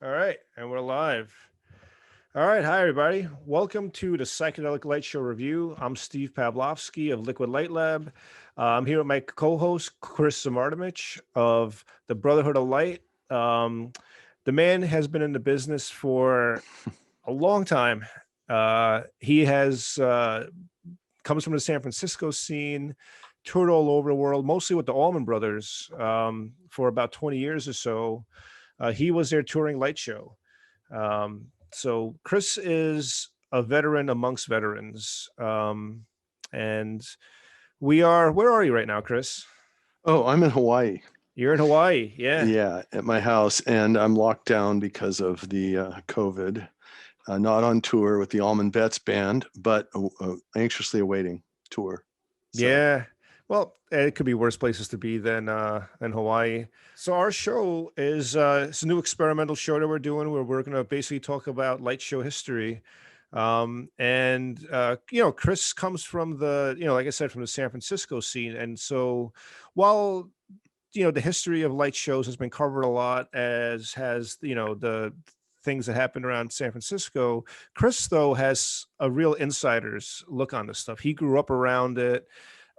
All right, and we're live. All right, hi everybody. Welcome to the Psychedelic Light Show review. I'm Steve Pavlovsky of Liquid Light Lab. I'm here with my co-host Chris Zamartimich of the Brotherhood of Light. Um, the man has been in the business for a long time. He has comes from the San Francisco scene, toured all over the world, mostly with the Allman Brothers for about 20 years or so. He was their touring light show. So Chris is a veteran amongst veterans. And where are you right now, Chris? Oh, I'm in Hawaii. You're in Hawaii. Yeah. Yeah, at my house, and I'm locked down because of the COVID. Not on tour with the Allman Vets band, but anxiously awaiting tour. So, Yeah. Well, it could be worse places to be than Hawaii. So our show is it's a new experimental show that we're doing where we're going to basically talk about light show history. Chris comes from like I said, from the San Francisco scene, and so while the history of light shows has been covered a lot, as has the things that happened around San Francisco. Chris, though, has a real insider's look on this stuff. He grew up around it.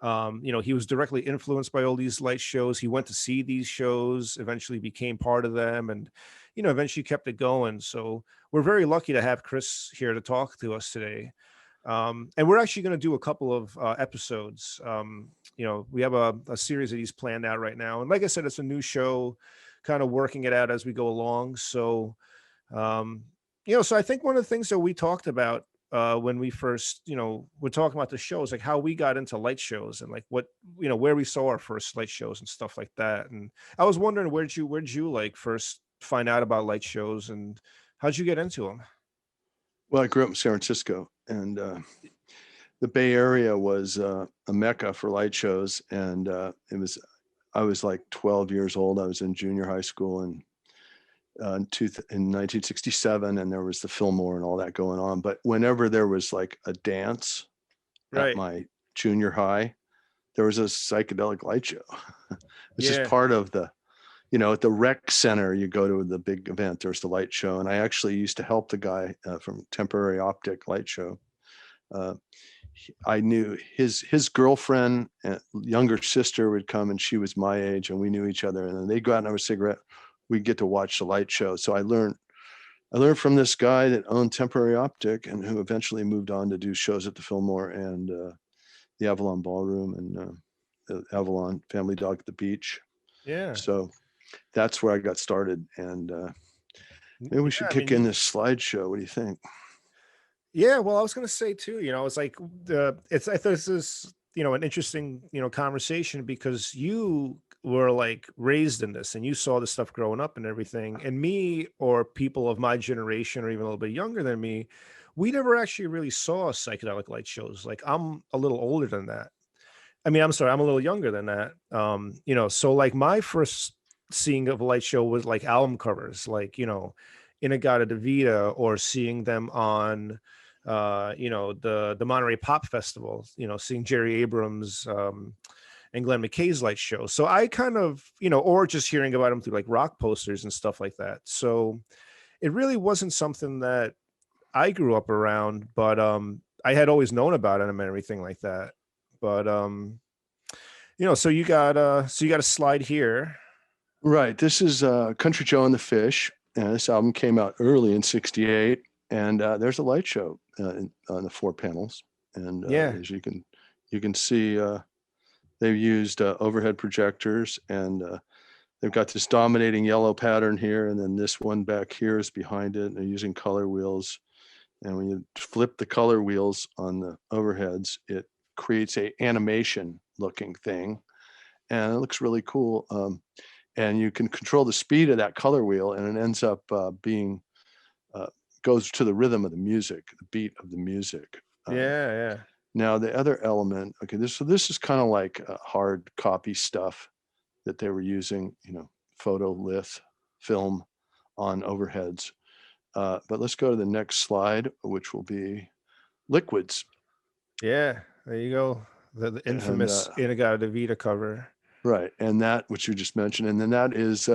He was directly influenced by all these light shows. He went to see these shows, eventually became part of them, and eventually kept it going. So we're very lucky to have Chris here to talk to us today. And we're actually going to do a couple of episodes. We have a series that he's planned out right now, and like I said, it's a new show, kind of working it out as we go along. So, so I think one of the things that we talked about when we first, we're talking about the shows, like how we got into light shows and like what, where we saw our first light shows and stuff like that. And I was wondering, where'd you like first find out about light shows, and how'd you get into them? well, I grew up in San Francisco, and the Bay Area was a mecca for light shows. And I was like 12 years old. I was in junior high school, and in 1967, and there was the Fillmore and all that going on. But whenever there was like a dance at Right. my junior high, there was a psychedelic light show. It's just Yeah. part of at the rec center, you go to the big event, there's the light show. And I actually used to help the guy from Temporary Optic Light Show. Uh, I knew his girlfriend, younger sister would come, and she was my age, and we knew each other. And then they'd go out and have a cigarette. We'd get to watch the light show. So I learned from this guy that owned Temporary Optic, and who eventually moved on to do shows at the Fillmore and the Avalon Ballroom, and the Avalon Family Dog at the Beach. Yeah. So that's where I got started. And maybe we Yeah, should I mean, kick in this slideshow. What do you think? yeah, well, I was gonna say too, it's like I thought this is, an interesting, conversation because you were like raised in this and you saw this stuff growing up and everything. And me, or people of my generation or even a little bit younger than me, we never actually really saw psychedelic light shows. Like I'm a little older than that. I mean, I'm sorry, I'm a little younger than that. So like my first seeing of a light show was like album covers, like, Inagata Devita, or seeing them on the Monterey Pop Festival, seeing Jerry Abrams and Glenn McKay's light show. So I kind of, or just hearing about them through like rock posters and stuff like that. So it really wasn't something that I grew up around, but I had always known about them and everything like that. But so you got a slide here. Right. This is Country Joe and the Fish. And this album came out early in '68. And there's a light show on the four panels. And Yeah. as you can see, they've used overhead projectors, and they've got this dominating yellow pattern here. And then this one back here is behind it. And they're using color wheels. And when you flip the color wheels on the overheads, it creates a animation looking thing, and it looks really cool. And you can control the speed of that color wheel, and it ends up being uh, goes to the rhythm of the music, the beat of the music. Um, Yeah, yeah. Now the other element, okay, this is kind of like hard copy stuff that they were using, photo lith film on overheads. But let's go to the next slide, which will be liquids. Yeah. There you go. The And infamous Inagata Devita cover. right, and that which you just mentioned, and then that is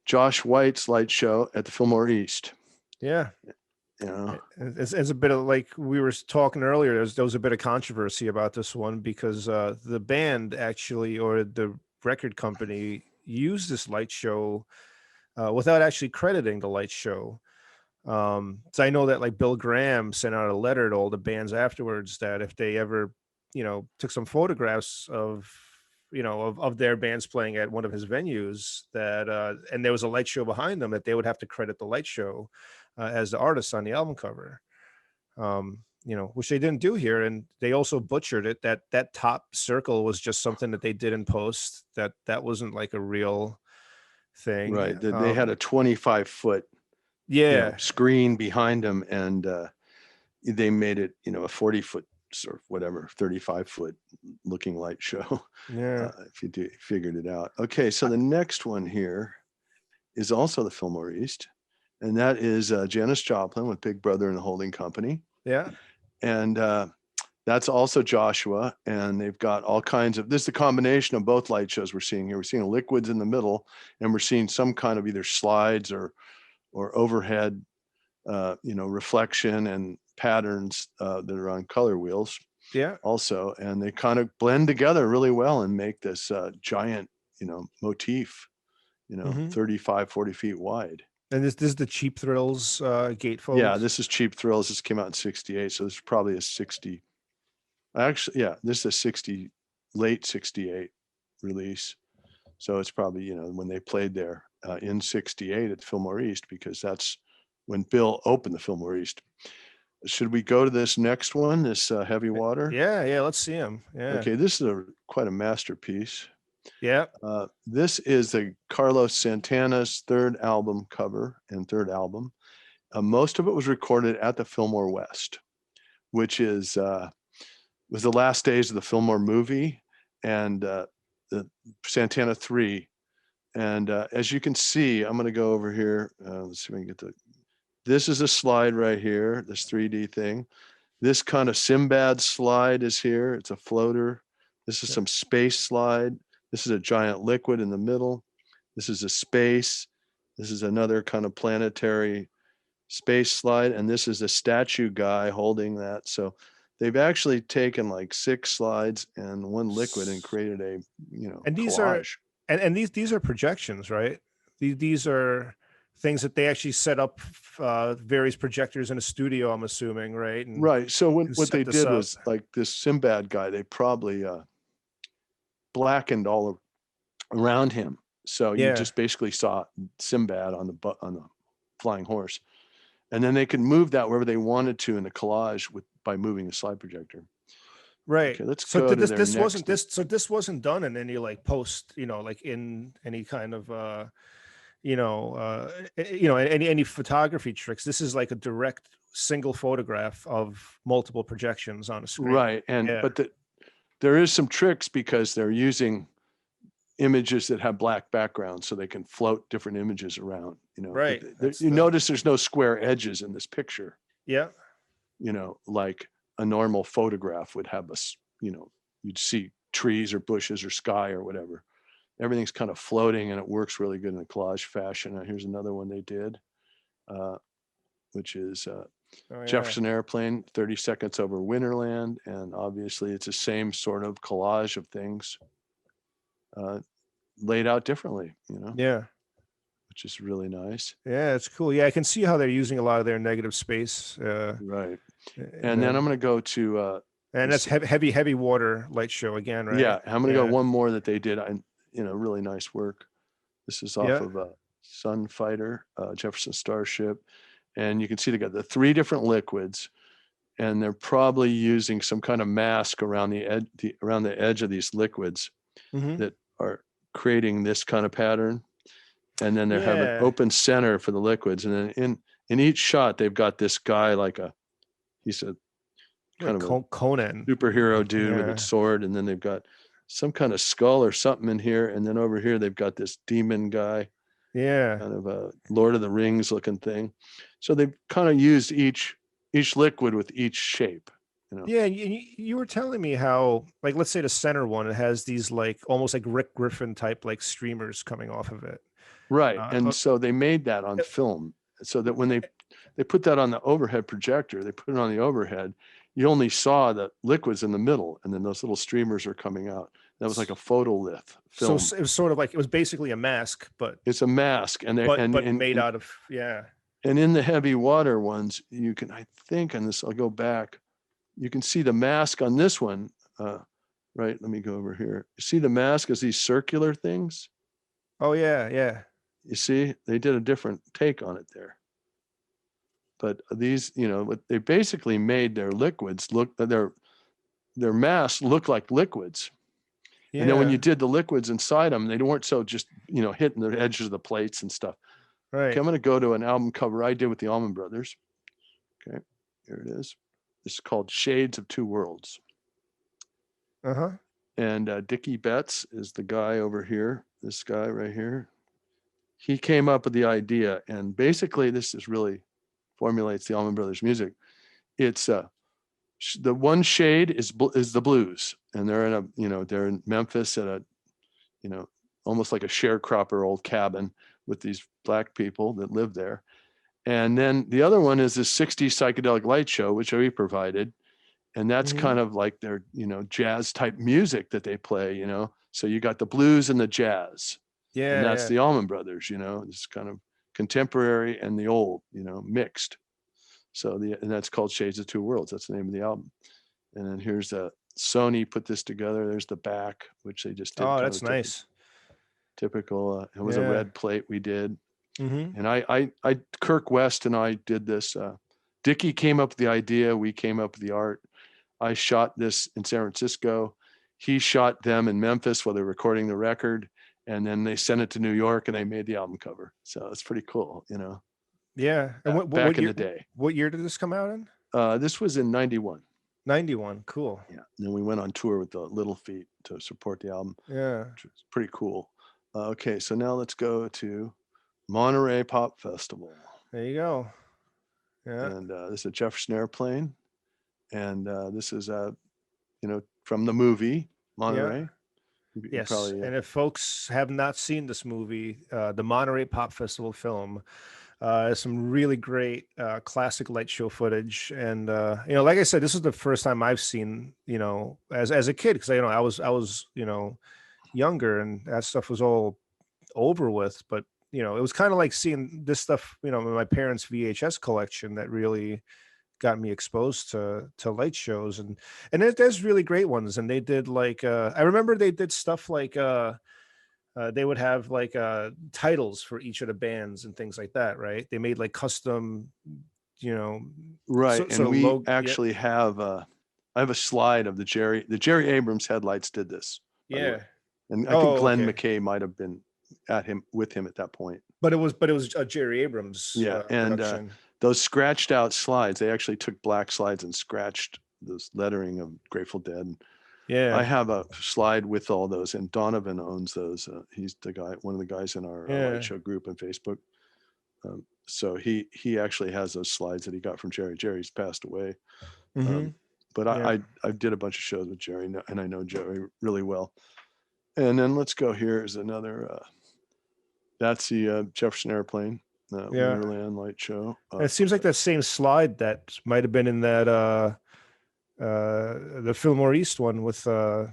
Josh White's light show at the Fillmore East. Yeah. You know, It's a bit of like we were talking earlier. There was a bit of controversy about this one because the band actually, or the record company, used this light show without actually crediting the light show. So I know that like Bill Graham sent out a letter to all the bands afterwards that if they ever, took some photographs of, of their bands playing at one of his venues, that and there was a light show behind them, that they would have to credit the light show as the artist on the album cover. Which they didn't do here, and they also butchered it. That top circle was just something that they did in post. That wasn't like a real thing. right? They had a 25-foot Yeah. screen behind them, and they made it a 40-foot or whatever 35-foot looking light show. Yeah. If you figured it out. Okay, so the next one here is also the Fillmore East, and that is Janis Joplin with Big Brother and the Holding Company. Yeah. And that's also Joshua, and they've got all kinds of, this is the combination of both light shows we're seeing here. We're seeing liquids in the middle, and we're seeing some kind of either slides or overhead reflection and patterns that are on color wheels. Yeah. Also, and they kind of blend together really well and make this giant motif, 35, 40 feet wide. And this is the Cheap Thrills gatefold. Yeah, this is Cheap Thrills. This came out in 68, so this is probably a 60. Actually, yeah, this is a 60, late 68 release. So it's probably, when they played there in 68 at the Fillmore East, because that's when Bill opened the Fillmore East. Should we go to this next one, this Heavy Water? Yeah, let's see him. Yeah. Okay, this is quite a masterpiece. Yeah. This is the Carlos Santana's third album cover and third album. Most of it was recorded at the Fillmore West, which was the last days of the Fillmore movie and the Santana 3. And as you can see, I'm going to go over here. Let's see if we can get this is a slide right here, this 3D thing. This kind of Sinbad slide is here. It's a floater. This is some space slide. This is a giant liquid in the middle. This is a space. This is another kind of planetary space slide. And this is a statue guy holding that. So they've actually taken like 6 slides and one liquid and created a, and these collage. these are projections, right? These are things that they actually set up various projectors in a studio, I'm assuming, right? Right. So what they did was, like, this Sinbad guy, they probably blackened all around him. So you just basically saw Sinbad on the flying horse. And then they could move that wherever they wanted to in the collage by moving the slide projector. Right. Okay, let's go to their next. So this wasn't done in any like post, like in any kind of any photography tricks. This is like a direct single photograph of multiple projections on a screen. Right. And but there is some tricks because they're using images that have black backgrounds so they can float different images around, Right. Notice there's no square edges in this picture. Yeah. Like a normal photograph would have you'd see trees or bushes or sky or whatever. Everything's kind of floating, and it works really good in a collage fashion. Now, here's another one they did, which is Jefferson Airplane, 30 Seconds Over Winterland. And obviously it's the same sort of collage of things laid out differently, Yeah. which is really nice. Yeah, it's cool. Yeah, I can see how they're using a lot of their negative space. Right. And then I'm going to go to... and that's heavy water light show again, right? Yeah, I'm going to go one more that they did. Really nice work. This is off of Sunfighter, Jefferson Starship. And you can see they got the 3 different liquids, and they're probably using some kind of mask around the edge of these liquids that are creating this kind of pattern. And then they have an open center for the liquids. And then in each shot, they've got this guy he's a kind of a Conan superhero dude with a sword. And then they've got some kind of skull or something in here. And then over here, they've got this demon guy. Yeah. Kind of a Lord of the Rings looking thing. So they've kind of used each liquid with each shape. Yeah, you were telling me how, like, let's say the center one, it has these like almost like Rick Griffin type like streamers coming off of it. Right. And Oh, so they made that on film so that when they put that on the overhead projector, they put it on the overhead, you only saw the liquids in the middle, and then those little streamers are coming out. That was like a photolith so film. it was sort of like, it was basically a mask, It's a mask, and they but made out of, yeah. and in the heavy water ones, you can, I think on this, I'll go back, you can see the mask on this one. Right, let me go over here. You see the mask as these circular things? Oh yeah, yeah. You see, they did a different take on it there. But these, what they basically made their liquids look, their masks look like liquids. And then when you Yeah, did the liquids inside them, they weren't so just, hitting the edges of the plates and stuff. Okay, right. I'm going to go to an album cover I did with the Allman Brothers. Okay, here it is. This is called Shades of Two Worlds. Uh-huh. And Dickie Betts is the guy over here, this guy right here. He came up with the idea, and basically this is really formulates the Allman Brothers music. It's the one shade is the blues, and they're they're in Memphis at a, almost like a sharecropper old cabin with these black people that live there. And then the other one is this 60s psychedelic light show, which we provided. And that's Hmm. kind of like their, jazz type music that they play, So you got the blues and the jazz. And Yeah, that's yeah. the Allman Brothers, this kind of contemporary and the old, mixed. So and that's called Shades of Two Worlds. That's the name of the album. And then here's Sony put this together. There's the back, which they just did Oh, kind that's of nice. typical. It was a Yeah. red plate we did. Hmm. And Kirk West and I did this. Dickie came up with the idea. We came up with the art. I shot this in San Francisco. He shot them in Memphis while they're recording the record. And then they sent it to New York and they made the album cover. So it's pretty cool, Yeah. And back in the day. what year did this come out in? This was in 91. 91. Cool. Yeah. And then we went on tour with the Little Feat to support the album, Yeah. which was pretty cool. Okay. So now let's go to Monterey Pop Festival. There you go. Yeah. And this is a Jefferson Airplane. And this is, from the movie Yeah. Monterey. You Yes. probably, And if folks have not seen this movie, the Monterey Pop Festival film, some really great classic light show footage. And like I said, this is the first time I've seen, as a kid, because I was younger, and that stuff was all over with. But it was kind of like seeing this stuff, in my parents' VHS collection, that really got me exposed to light shows. And there's really great ones. And they did like I remember they did stuff like they would have like titles for each of the bands and things like that, right? They made like custom, you know right. sort And of we low. Yeah, actually have, I have a slide of the Jerry Abrams headlights did this, by the way. yeah. And I think Oh, Glenn okay. McKay might have been with him at that point. But it was a Jerry Abrams Yeah. And production. those scratched out slides, they actually took black slides and scratched this lettering of Grateful Dead. I Yeah, have a slide with all those, and Donovan owns those. He's the guy, one of the guys in our light yeah. show group on Facebook. So he actually has those slides that he got from Jerry. Jerry's passed away, Hmm. but Yeah, I did a bunch of shows with Jerry, and I know Jerry really well. And then let's go. Here is another. That's the Jefferson Airplane, yeah. Winterland light show. And it seems like that same slide that might have been in that the Fillmore East one with that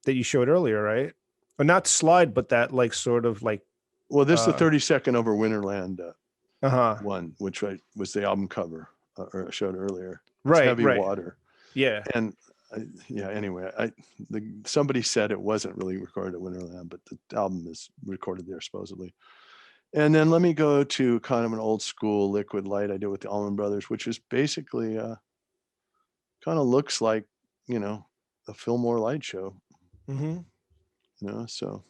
you showed earlier, right? Or not slide, but that like sort of like Well, this is the uh 30-second over Winterland uh-huh. one, which was the album cover or I showed earlier. It's Right, heavy right. water. Yeah. And yeah, anyway, somebody said it wasn't really recorded at Winterland, but the album is recorded there supposedly. And then let me go to kind of an old school liquid light I did with the Allman Brothers, which is basically kind of looks like, a Fillmore light show, Hmm. so.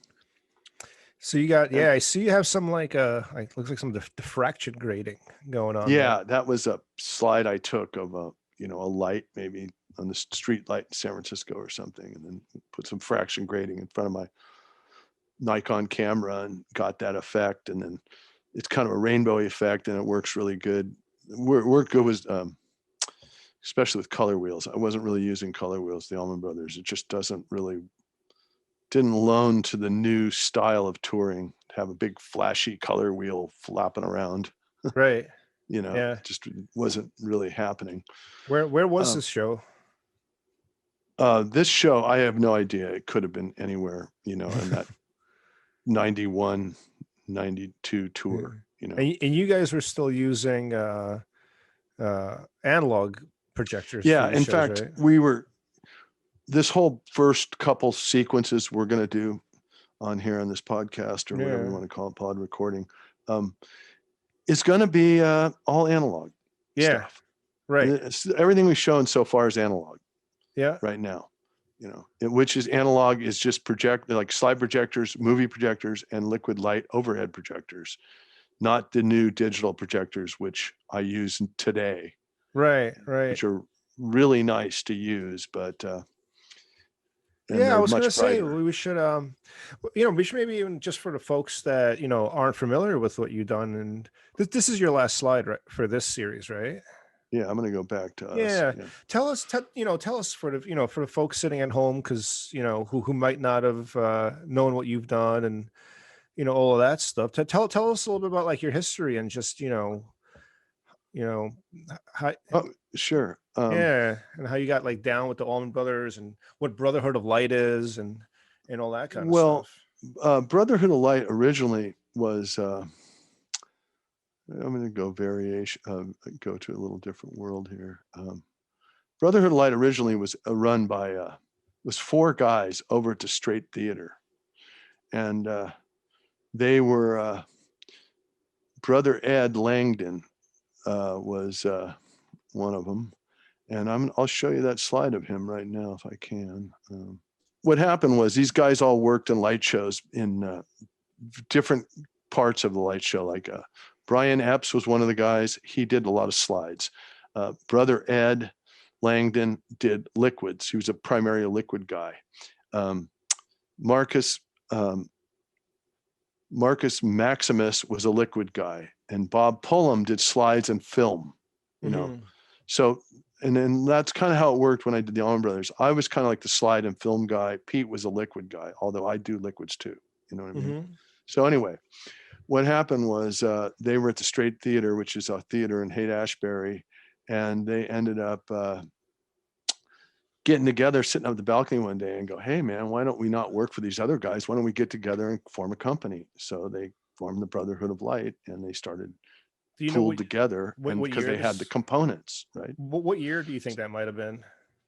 So you got, And yeah, I see you have some like looks like some diffraction grading going on there. yeah, that was a slide I took of a light maybe on the street light in San Francisco or something, and then put some fraction grading in front of my Nikon camera and got that effect. And then it's kind of a rainbow effect, and it works really good. Worked good was especially with color wheels. I wasn't really using color wheels, the Allman Brothers. It just didn't loan to the new style of touring have a big flashy color wheel flapping around. Right. It Yeah. just wasn't really happening. Where was Uh, this show? this show, I have no idea. It could have been anywhere, in that 91, 92 tour, And you guys were still using analog projectors for Yeah, these in shows, fact, right? this whole first couple sequences we're going to do on here on this podcast, or whatever you Yeah. want to call it, pod recording, is going to be all analog Yeah. stuff. Right. Everything we've shown so far is analog Yeah. right now, which is analog is just like slide projectors, movie projectors, and liquid light overhead projectors, not the new digital projectors, which I use today, Right. Right. which are really nice to use, but and Yeah, I they're was gonna much say brighter. we should we should maybe, even just for the folks that aren't familiar with what you've done, and this is your last slide, right, for this series, right? Yeah, I'm going to go back to us. Yeah. Yeah. Tell us for the for the folks sitting at home, because who might not have known what you've done, and all of that stuff. Tell us a little bit about like your history, and just you know how, Oh, sure. yeah, and how you got like down with the Allman Brothers, and what Brotherhood of Light is, and all that kind of Well, stuff. Brotherhood of Light originally was. I'm going to go to a little different world here. Brotherhood of Light originally was run by was four guys over at the Straight Theater, and they were Brother Ed Langdon was one of them, and I'll show you that slide of him right now if I can. What happened was these guys all worked in light shows in different parts of the light show. Like Brian Epps was one of the guys. He did a lot of slides. Brother Ed Langdon did liquids. He was a primarily liquid guy. Marcus Maximus was a liquid guy, and Bob Pullum did slides and film. So, and then that's kind of how it worked when I did the Allman Brothers. I was kind of like the slide and film guy. Pete was a liquid guy, although I do liquids too. You know what I mean? So anyway, what happened was they were at the Straight Theater, which is a theater in Haight-Ashbury, and they ended up getting together, sitting up the balcony one day and go, "Hey man, why don't we not work for these other guys? Why don't we get together and form a company?" So they formed the Brotherhood of Light, and they started Do you know pulled together, and what because year they had the this? components, right? What year do you think that might have been?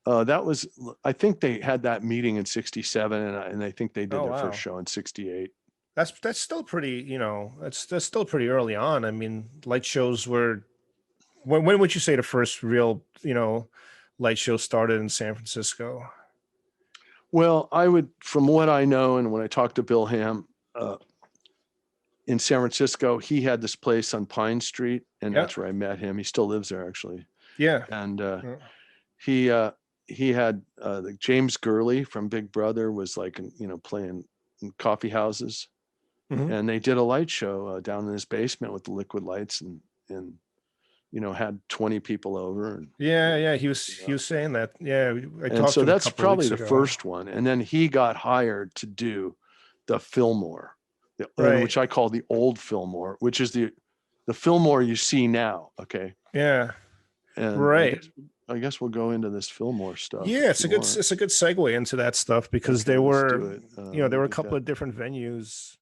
That was, I think they had that meeting in '67, and I think they did Oh their first wow, show in '68. that's still pretty. That's still pretty early on. I mean, light shows were. When would you say the first real light show started in San Francisco? Well, I would, from what I know, and when I talked to Bill Ham in San Francisco, he had this place on Pine Street, and Yeah. that's where I met him. He still lives there, actually. Yeah. And Yeah. he had like James Gurley from Big Brother was like, playing in coffee houses, Mhm. and they did a light show down in his basement with the liquid lights, and had 20 people over, and Yeah. He was saying that. Yeah, I and talked so to him a that's couple of probably weeks the ago. first one. And then he got hired to do the Fillmore, and Right. which I call the old Fillmore, which is the Fillmore you see now. Okay. Yeah. And Right. I guess we'll go into this Fillmore stuff Yeah, if you want. it's a good segue into that stuff, because Okay, there let's were do it. there Let were me a get couple that. of different venues